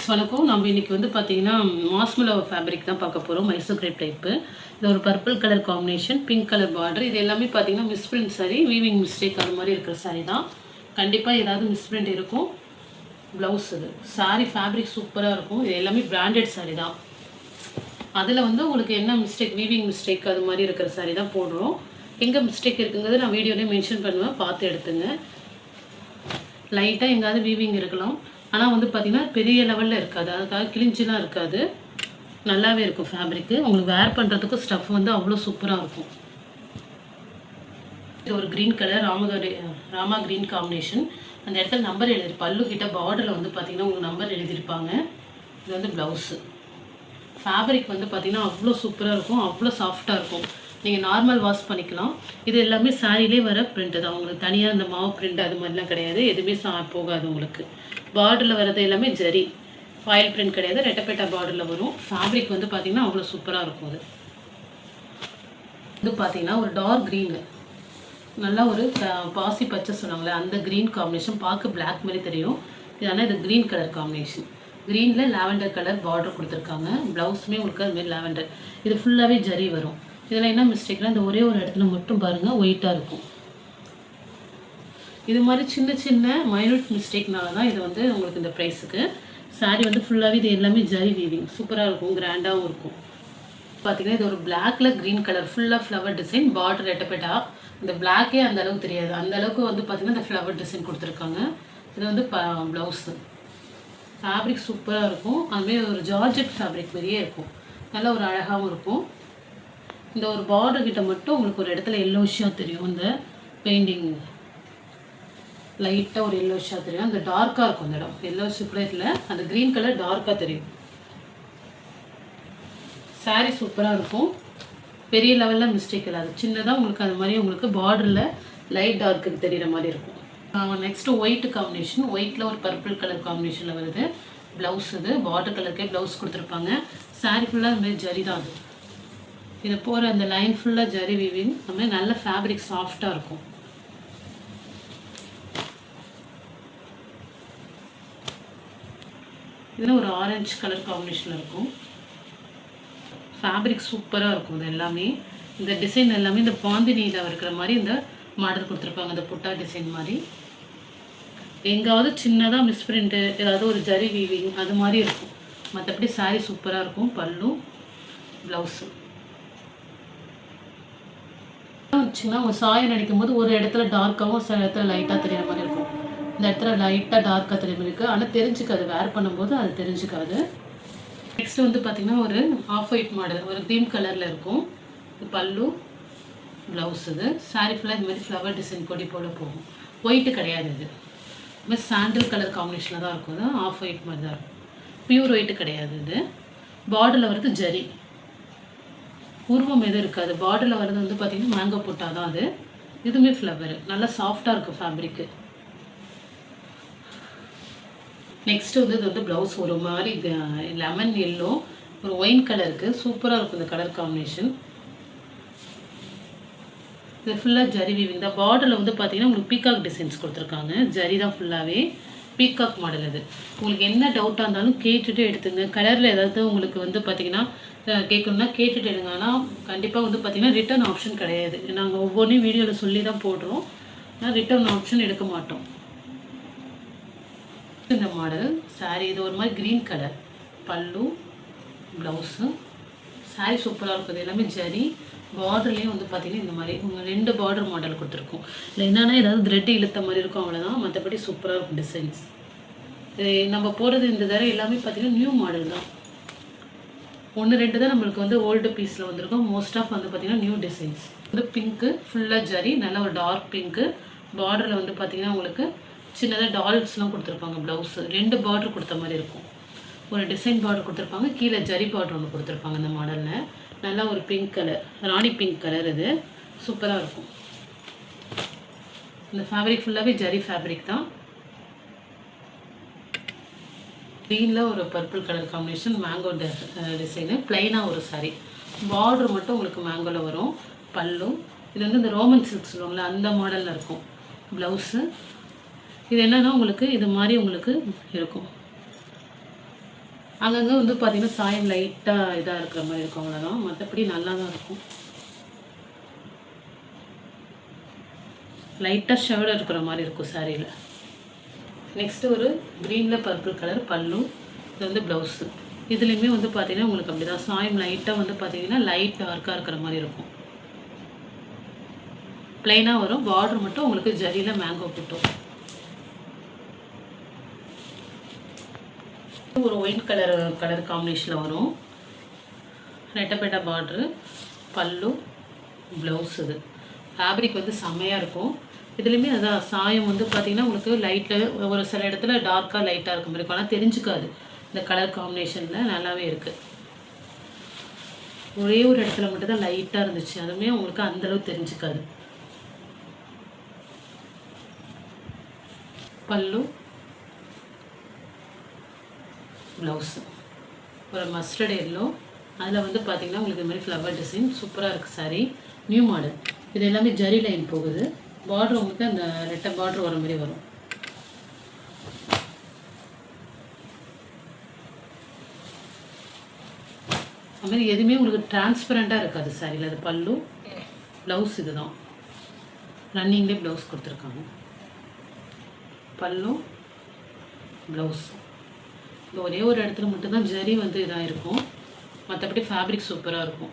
Friends வணக்கம். நம்ம இன்றைக்கி வந்து பார்த்திங்கன்னா மாஸ்மெலோ ஃபேப்ரிக் தான் பார்க்க போகிறோம். Mysore crepe type. இது ஒரு purple colour combination, pink colour border. இது எல்லாமே பார்த்திங்கன்னா மிஸ்பிரிண்ட் சாரி, வீவிங் மிஸ்டேக் அது மாதிரி இருக்கிற சாரி தான். கண்டிப்பாக ஏதாவது மிஸ்பிரிண்ட் இருக்கும். ப்ளவுஸ் இது சாரி ஃபேப்ரிக் சூப்பராக இருக்கும். இது எல்லாமே பிராண்டட் சாரி தான். அதில் வந்து உங்களுக்கு என்ன மிஸ்டேக், வீவிங் மிஸ்டேக் அது மாதிரி இருக்கிற சாரி தான் போடுறோம். எங்கே மிஸ்டேக் இருக்குங்கிறது நான் வீடியோலேயே மென்ஷன் பண்ணுவேன், பார்த்து எடுத்துங்க. லைட்டாக எங்காவது வீவிங் இருக்கலாம், ஆனால் வந்து பார்த்திங்கன்னா பெரிய லெவலில் இருக்காது. அதுக்காக கிழிஞ்சிலாம் இருக்காது, நல்லாவே இருக்கும் ஃபேப்ரிக்கு. உங்களுக்கு வேர் பண்ணுறதுக்கு ஸ்டஃப் வந்து அவ்வளோ சூப்பராக இருக்கும். இது ஒரு green colour Rama green combination. அந்த இடத்துல நம்பர் எழுதி பல்லு கிட்ட பார்டரில் வந்து பார்த்திங்கன்னா உங்களுக்கு நம்பர் எழுதியிருப்பாங்க. இது வந்து ப்ளவுஸு. ஃபேப்ரிக் வந்து பார்த்திங்கன்னா அவ்வளோ சூப்பராக இருக்கும், அவ்வளோ சாஃப்டாக இருக்கும். நீங்கள் நார்மல் வாஷ் பண்ணிக்கலாம். இது எல்லாமே சாரிலே வர பிரிண்ட் தான். உங்களுக்கு தனியாக இந்த மாவு பிரிண்ட் அது மாதிரிலாம் கிடையாது, எதுவுமே போகாது. உங்களுக்கு பார்டரில் வர்றது எல்லாமே ஜரி, ஃபாயில் பிரிண்ட் கிடையாது, ரெட்டப்பேட்டா பார்டரில் வரும். ஃபேப்ரிக் வந்து பார்த்திங்கன்னா அவ்வளோ சூப்பராக இருக்கும். அது இது பார்த்திங்கன்னா ஒரு டார்க் க்ரீனு, நல்லா ஒரு பாசி பச்சை சொன்னாங்களே அந்த க்ரீன் காம்பினேஷன். பார்க்க பிளாக் மாதிரி தெரியும், ஆனால் இது க்ரீன் கலர் காம்பினேஷன். க்ரீனில் லாவெண்டர் கலர் பார்டர் கொடுத்துருக்காங்க. ப்ளவுஸுமே உங்களுக்கு அதுமாரி லாவெண்டர். இது ஃபுல்லாகவே ஜரி வரும். இதில் என்ன மிஸ்டேக்னால் இந்த ஒரே ஒரு இடத்துல மட்டும் பாருங்கள் ஒயிட்டாக இருக்கும். இது மாதிரி சின்ன சின்ன மைனூட் மிஸ்டேக்னால தான் இது வந்து உங்களுக்கு இந்த ப்ரைஸுக்கு. சாரீ வந்து ஃபுல்லாகவே இது எல்லாமே ஜரி வீவிங் சூப்பராக இருக்கும், கிராண்டாகவும் இருக்கும். பார்த்திங்கன்னா இது ஒரு பிளாக்ல க்ரீன் கலர் ஃபுல்லாக ஃப்ளவர் டிசைன், பார்டர் ரெட்டப்பேட்டா. இந்த பிளாக்கே அந்த அளவுக்கு தெரியாது, அந்த அளவுக்கு வந்து பார்த்திங்கன்னா இந்த ஃப்ளவர் டிசைன் கொடுத்துருக்காங்க. இது வந்து ப்ளவுஸு. ஃபேப்ரிக் சூப்பராக இருக்கும். அதுமாரி ஒரு ஜார்ஜெட் ஃபேப்ரிக் மாதிரியே இருக்கும், நல்ல ஒரு அழகாகவும் இருக்கும். இந்த ஒரு பார்டர் கிட்ட மட்டும் உங்களுக்கு ஒரு இடத்துல எல்லோஷாக தெரியும். இந்த பெயிண்டிங் லைட்டாக ஒரு எல்லோஷாக தெரியும். அந்த டார்க்காக இருக்கும் அந்த இடம், எல்லோஷ் கூட இல்லை, அந்த க்ரீன் கலர் டார்க்காக தெரியும். சாரீ சூப்பராக இருக்கும், பெரிய லெவலில் மிஸ்டேக் இல்லாது. சின்னதாக உங்களுக்கு அது மாதிரி உங்களுக்கு பார்டரில் லைட் டார்க்கு தெரிகிற மாதிரி இருக்கும். Next white combination. ஒயிட்டில் ஒரு பர்பிள் கலர் காம்பினேஷனில் வருது. ப்ளவுஸ் இது பார்டர் கலருக்கே ப்ளவுஸ் கொடுத்துருப்பாங்க. சாரீ ஃபுல்லாக அது மாதிரி ஜரி தான். அது இதை போகிற அந்த லைன் ஃபுல்லாக ஜரி வீவிங். அது மாதிரி நல்ல ஃபேப்ரிக் சாஃப்டாக இருக்கும். இதில் ஒரு ஆரஞ்சு கலர் காம்பினேஷனில் இருக்கும். ஃபேப்ரிக் சூப்பராக இருக்கும். இது எல்லாமே இந்த டிசைன் எல்லாமே இந்த பாந்தினியில் இருக்கிற மாதிரி இந்த மாடல் கொடுத்துருப்பாங்க, இந்த புட்டா டிசைன் மாதிரி. எங்காவது சின்னதாக மிஸ்பிரிண்ட்டு ஏதாவது ஒரு ஜரி வீவிங் அது மாதிரி இருக்கும். மற்றபடி சாரீ சூப்பராக இருக்கும். பல்லு ப்ளவுஸு சின்ன ஒரு சாயம் நடிக்கும் போது ஒரு இடத்துல டார்க்காகவும் சில இடத்துல லைட்டாக தெரிகிற மாதிரி இருக்கும். இந்த இடத்துல லைட்டாக டார்க்காக தெரியுற மாதிரி இருக்குது, ஆனால் தெரிஞ்சுக்காது, வேர் பண்ணும்போது அது தெரிஞ்சுக்காது. நெக்ஸ்ட்டு வந்து பார்த்திங்கன்னா ஒரு ஆஃப் ஒயிட் மாடல், ஒரு க்ரீன் கலரில் இருக்கும். பல்லு ப்ளவுஸ். இது சாரீ ஃபுல்லாக இது மாதிரி ஃப்ளவர் டிசைன் கொடி போல் போகும். ஒயிட்டு கிடையாது, இது மாதிரி சாண்டில் கலர் காம்பினேஷனில் தான் இருக்கும். அது ஆஃப் ஒயிட் மாதிரி தான் இருக்கும், பியூர் ஒயிட்டு கிடையாது. இது பார்டரில் வர்றது ஜரி, உருவம் எதுவும் இருக்காது. பார்டரில் வர்றது வந்து பார்த்திங்கன்னா மேங்கோ புட்டா தான். அது இதுவுமே ஃப்ளவர், நல்லா சாஃப்டாக இருக்கும் ஃபேப்ரிக்கு. நெக்ஸ்ட்டு வந்து இது வந்து ப்ளவுஸ் ஒரு மாதிரி லெமன் எல்லோ ஒரு ஒயின் கலருக்கு சூப்பராக இருக்கும் இந்த கலர் காம்பினேஷன். இது ஃபுல்லாக ஜரி வீவிங் தான். பார்டரில் வந்து பார்த்திங்கன்னா உங்களுக்கு பீகாக் டிசைன்ஸ் கொடுத்துருக்காங்க. ஜரி தான் ஃபுல்லாகவே, பீகாக் மாடல். இது உங்களுக்கு என்ன டவுட்டாக இருந்தாலும் கேட்டுட்டு எடுத்துங்க. கலரில் ஏதாவது உங்களுக்கு வந்து பார்த்திங்கன்னா கேட்கணுன்னா கேட்டுட்டு எடுங்க. ஆனால் கண்டிப்பாக வந்து பார்த்திங்கன்னா ரிட்டர்ன் ஆப்ஷன் கிடையாது. நாங்கள் ஒவ்வொன்றையும் வீடியோவில் சொல்லி தான் போடுறோம், ஆனால் ரிட்டர்ன் ஆப்ஷன் எடுக்க மாட்டோம். இந்த மாடல் சாரீ இது ஒரு மாதிரி க்ரீன் கலர், பல்லு ப்ளவுஸு. சாரீ சூப்பராக இருக்குது. எல்லாமே ஜரி. பார்டர்லேயும் வந்து பார்த்திங்கன்னா இந்த மாதிரி உங்கள் 2 பார்டர் மாடல் கொடுத்துருக்கோம். இல்லை என்னென்னா ஏதாவது த்ரெட்டு இழுத்த மாதிரி இருக்கும், அவ்வளோதான். மற்றபடி சூப்பராக இருக்கும் டிசைன்ஸ். நம்ம போடுறது இந்த தடவை எல்லாமே பார்த்திங்கன்னா நியூ மாடல் தான். 1-2 தான் நம்மளுக்கு வந்து ஓல்டு பீஸில் வந்திருக்கும். மோஸ்ட் ஆஃப் வந்து பார்த்திங்கன்னா நியூ டிசைன்ஸ். வந்து பிங்க்கு ஃபுல்லாக ஜரி, நல்லா ஒரு டார்க் பிங்க்கு. பார்டரில் வந்து பார்த்திங்கன்னா உங்களுக்கு சின்னதாக டால்ஸ்லாம் கொடுத்துருப்பாங்க. ப்ளவுஸு 2 பார்டர் கொடுத்த மாதிரி இருக்கும். ஒரு டிசைன் பார்டர் கொடுத்துருப்பாங்க, கீழே ஜரி பார்டர் ஒன்று கொடுத்துருப்பாங்க. இந்த மாடலில் நல்லா ஒரு பிங்க் கலர், ராணி பிங்க் கலர். இது சூப்பராக இருக்கும். இந்த ஃபேப்ரிக் ஃபுல்லாகவே ஜரி ஃபேப்ரிக் தான். க்ரீனில் ஒரு purple colour combination, mango design, ப்ளைனாக ஒரு சாரீ. பார்டர் மட்டும் உங்களுக்கு மேங்கோவில் வரும். பல்லு இது வந்து இந்த ரோமன் சில்க் சொல்லுவாங்களே அந்த மாடலில் இருக்கும். ப்ளவுஸு இது என்னென்னா உங்களுக்கு இது மாதிரி உங்களுக்கு இருக்கும். அங்கங்கே வந்து பார்த்திங்கன்னா சாயம் லைட்டாக இதாக இருக்கிற மாதிரி இருக்கும், அவ்வளோதான். மற்றபடி நல்லா தான் இருக்கும். லைட்டாக ஷேடாக இருக்கிற மாதிரி இருக்கும் சாரியில். நெக்ஸ்ட்டு ஒரு க்ரீனில் பர்பிள் கலர் பல்லு. இது வந்து ப்ளவுஸு. இதுலேயுமே வந்து பார்த்திங்கன்னா உங்களுக்கு அப்படி தான் சாயம் லைட்டாக வந்து பார்த்திங்கன்னா லைட் டார்க்காக இருக்கிற மாதிரி இருக்கும். ப்ளைனாக வரும். பார்டர் மட்டும் உங்களுக்கு ஜரியில் மேங்கோ புட்டும். ஒரு ஒயிட் கலர் காம்பினேஷனில் வரும். ரெட்டப்பேட்டா பார்ட்ரு, பல்லு, ப்ளவுஸ். இது ஃபேப்ரிக் வந்து செம்மையாக இருக்கும். இதுலேயுமே அதான் சாயம் வந்து பார்த்திங்கன்னா உங்களுக்கு லைட்டில் ஒரு சில இடத்துல டார்க்காக லைட்டாக இருக்க மாதிரி இருக்கும். ஆனால் தெரிஞ்சுக்காது. இந்த கலர் காம்பினேஷனில் நல்லாவே இருக்குது. ஒரே ஒரு இடத்துல மட்டும்தான் லைட்டாக இருந்துச்சு. அதுவுமே உங்களுக்கு அந்தளவு தெரிஞ்சுக்காது. பல்லு, ப்ளவுஸு ஒரு மஸ்டர்ட் எல்லோ. அதில் வந்து பார்த்திங்கன்னா உங்களுக்கு இது மாதிரி ஃப்ளவர் டிசைன் சூப்பராக இருக்குது சாரீ. New model. இது எல்லாமே ஜரி லைன் போகுது. பார்டர் உங்களுக்கு அந்த ரெட்டை பார்டர் வர மாதிரி வரும். அதுமாதிரி எதுவுமே உங்களுக்கு டிரான்ஸ்பரண்ட்டாக இருக்காது சாரியில். அது பல்லு, ப்ளவுஸ். இது தான் ரன்னிங்லேயே ப்ளவுஸ் கொடுத்துருக்காங்க. பல்லு, ப்ளவுஸ். இந்த ஒரே ஒரு இடத்துல மட்டும்தான் ஜரி வந்து இதாக இருக்கும். மற்றபடி ஃபேப்ரிக் சூப்பராக இருக்கும்.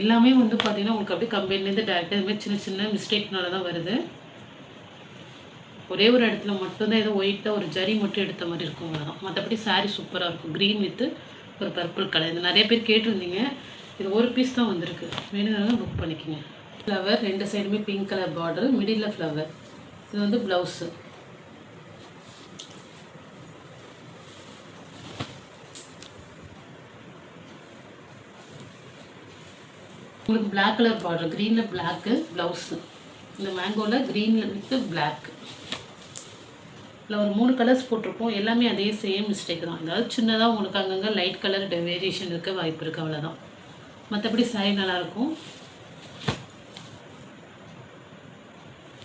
எல்லாமே வந்து பார்த்திங்கன்னா உங்களுக்கு அப்படியே கம்பெனிலேருந்து டேரெக்டாக இதுமாதிரி சின்ன சின்ன மிஸ்டேக்னால தான் வருது. ஒரே ஒரு இடத்துல மட்டும்தான் ஏதோ ஒயிட்டாக ஒரு ஜரி மட்டும் எடுத்த மாதிரி இருக்கும், அவ்வளோதான். மற்றபடி சாரீ சூப்பராக இருக்கும். க்ரீன் வித்து ஒரு பர்பிள் கலர். இது நிறைய பேர் கேட்டிருந்தீங்க. இது ஒரு பீஸ் தான் வந்திருக்கு. வேணுங்கிறத புக் பண்ணிக்கோங்க. ஃப்ளவர் ரெண்டு சைடுமே pink colour border, middle flower. இது வந்து ப்ளவுஸு. உங்களுக்கு பிளாக் கலர் பார்டர், க்ரீனில் பிளாக்கு ப்ளவுஸு. இந்த மேங்கோவில் க்ரீனில் வித்து பிளாக். இல்லை ஒரு 3 கலர்ஸ் போட்டிருப்போம். எல்லாமே அதே சேம் மிஸ்டேக் தான். அதாவது சின்னதாக உங்களுக்கு அங்கங்கே லைட் கலர் வேரியேஷன் இருக்க வாய்ப்பு இருக்குது, அவ்வளோதான். மற்றபடி சாரி நல்லாயிருக்கும்.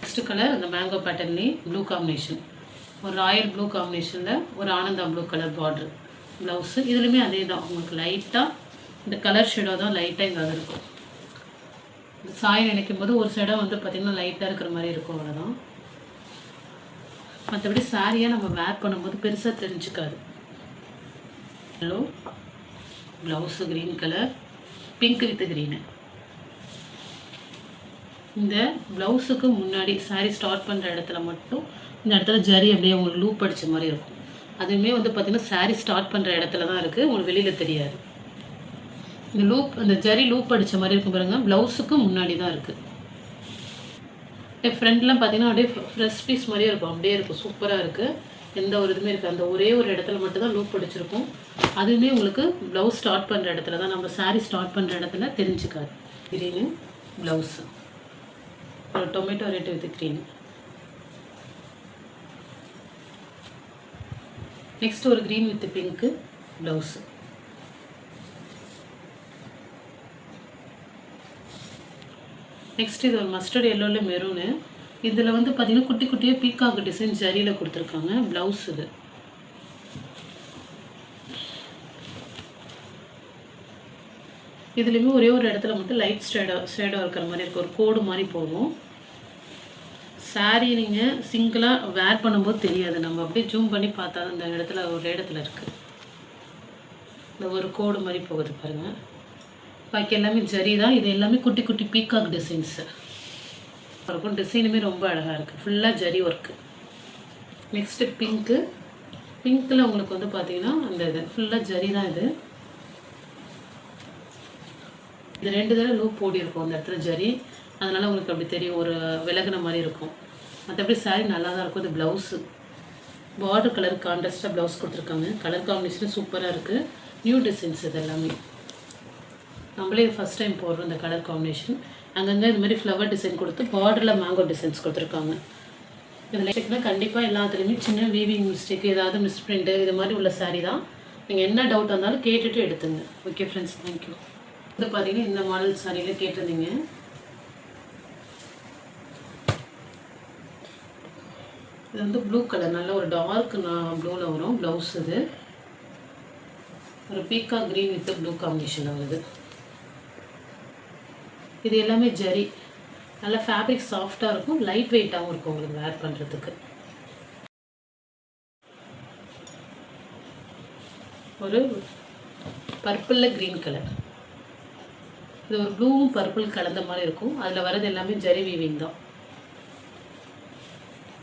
நெக்ஸ்ட் கலர் அந்த மேங்கோ பேட்டர்ன்லேயே ப்ளூ காம்பினேஷன். ஒரு ராயல் ப்ளூ காம்பினேஷனில் ஒரு Ananda blue colour border blouse. இதுலேயுமே அதே தான். உங்களுக்கு லைட்டாக இந்த கலர் ஷேடோ தான் லைட்டாக இங்கே இருக்கும். இந்த சாயம் நினைக்கும் போது ஒரு சைடாக வந்து பார்த்திங்கன்னா லைட்டாக இருக்கிற மாதிரி இருக்கும், அவ்வளோதான். மற்றபடி சாரியாக நம்ம வேர் பண்ணும்போது பெருசாக தெரிஞ்சுக்காது. Hello, blouse green colour, pink with green. இந்த ப்ளவுஸுக்கு முன்னாடி சாரீ ஸ்டார்ட் பண்ணுற இடத்துல மட்டும் இந்த இடத்துல ஜரி அப்படியே உங்களுக்கு லூப் அடித்த மாதிரி இருக்கும். அதுவுமே வந்து பார்த்திங்கன்னா சாரீ ஸ்டார்ட் பண்ணுற இடத்துல தான் இருக்குது, உங்களுக்கு வெளியில் தெரியாது. இந்த லூப், அந்த ஜரி லூப் அடித்த மாதிரி இருக்கும் பாருங்கள். ப்ளவுஸுக்கு முன்னாடி தான் இருக்குது. ஃப்ரண்ட்லாம் பார்த்தீங்கன்னா அப்படியே ஃப்ரெஷ் பீஸ் மாதிரியே இருக்கும். அப்படியே இருக்கும். சூப்பராக இருக்குது. எந்த ஒரு இதுவுமே இருக்குது. அந்த ஒரே ஒரு இடத்துல மட்டும் தான் லூப் அடிச்சிருக்கும். அதுவுமே உங்களுக்கு ப்ளவுஸ் ஸ்டார்ட் பண்ணுற இடத்துல தான், நம்ம சாரீ ஸ்டார்ட் பண்ணுற இடத்துல தெரிஞ்சுக்காது. க்ரீனு ப்ளவுஸு, ஒரு tomato red with green. Next ஒரு green with pink blouse. Next இது ஒரு மஸ்டர்ட் எல்லோவில் மெரூனு. இதில் வந்து பார்த்திங்கன்னா குட்டி குட்டியாக பீகாக் டிசைன் ஜரியில் கொடுத்துருக்காங்க. ப்ளவுஸ் இது. இதுலேயுமே ஒரே ஒரு இடத்துல மட்டும் லைட் ஷேடாக இருக்கிற மாதிரி இருக்கும். ஒரு கோடு மாதிரி போகும். சாரீ நீங்கள் சிங்கிளாக வேர் பண்ணும்போது தெரியாது. நம்ம அப்படியே ஜூம் பண்ணி பார்த்தா அந்த இடத்துல ஒரு இடத்துல இருக்குது. இந்த ஒரு கோடு மாதிரி போகுது பாருங்கள். பாக்கி எல்லாமே ஜரி தான். இது எல்லாமே குட்டி குட்டி பீகாக் டிசைன்ஸு இருக்கும். டிசைனுமே ரொம்ப அழகாக இருக்குது. ஃபுல்லாக ஜரி ஒர்க்கு. Next pink. பிங்க்கில் உங்களுக்கு வந்து பார்த்திங்கன்னா அந்த இது ஃபுல்லாக ஜரி தான். இது 2 தடவை லூப் ஓடி இருக்கும் அந்த இடத்துல ஜரி. அதனால் உங்களுக்கு அப்படி தெரியும், ஒரு விலகின மாதிரி இருக்கும். மற்றபடி சாரீ நல்லா தான் இருக்கும். இது ப்ளவுஸு. பார்டர் கலர் கான்ட்ராஸ்ட்டாக ப்ளவுஸ் கொடுத்துருக்காங்க. கலர் காம்பினேஷன் சூப்பராக இருக்குது. நியூ டிசைன்ஸ் இது எல்லாமே. நம்மளே ஃபஸ்ட் டைம் போடுறோம் இந்த கலர் காம்பினேஷன். அங்கங்கே இது மாதிரி ஃப்ளவர் டிசைன் கொடுத்து பார்டரில் மேங்கோ டிசைன்ஸ் கொடுத்துருக்காங்க. இதில் கண்டிப்பாக எல்லாத்துலேயுமே சின்ன வீவிங் மிஸ்டேக், ஏதாவது மிஸ் பிரிண்ட்டு இது மாதிரி உள்ள சாரீ தான். நீங்கள் என்ன டவுட் இருந்தாலும் கேட்டுட்டு எடுத்துங்க. Okay friends, thank you. இது பார்த்தீங்கன்னா இந்த மாடல் சாரியில் கேட்டிருந்தீங்க. இது வந்து ப்ளூ கலர், நல்ல ஒரு டார்க் ப்ளூவில் வரும் ப்ளவுஸ். இது ஒரு பீக்கா க்ரீன் வித் ப்ளூ காம்பினேஷனில் வருது. இது எல்லாமே ஜரி, நல்லா ஃபேப்ரிக் சாஃப்டாக இருக்கும், லைட் வெயிட்டாகவும் இருக்கும் உங்களுக்கு வேர் பண்ணுறதுக்கு. ஒரு பர்பிளில் க்ரீன் கலர், இது ஒரு ப்ளூவும் பர்பிள் கலந்த மாதிரி இருக்கும். அதில் வரது எல்லாமே ஜரி வீவிங் தான்.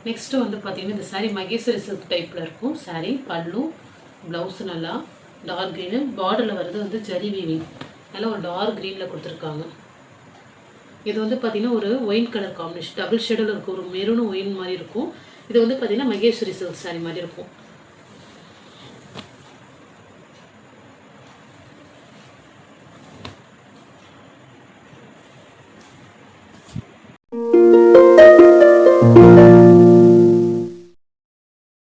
நெக்ஸ்ட்டு வந்து பார்த்திங்கன்னா இந்த சாரீ மகேஸ்வரி சில்க் டைப்பில் இருக்கும். சாரீ பல்லு, ப்ளவுஸு நல்லா டார்க் க்ரீனு, பார்டரில் வர்றது வந்து ஜரி வீவிங், நல்லா ஒரு டார்க் க்ரீனில் கொடுத்துருக்காங்க. இது வந்து பார்த்திங்கன்னா ஒரு ஒயின் கலர் காம்பினேஷன், டபுள் ஷேடில் இருக்கும், ஒரு மெரூனும் ஒயின் மாதிரி இருக்கும். இது வந்து பார்த்திங்கன்னா மகேஸ்வரி சில்க் சாரீ மாதிரி இருக்கும்.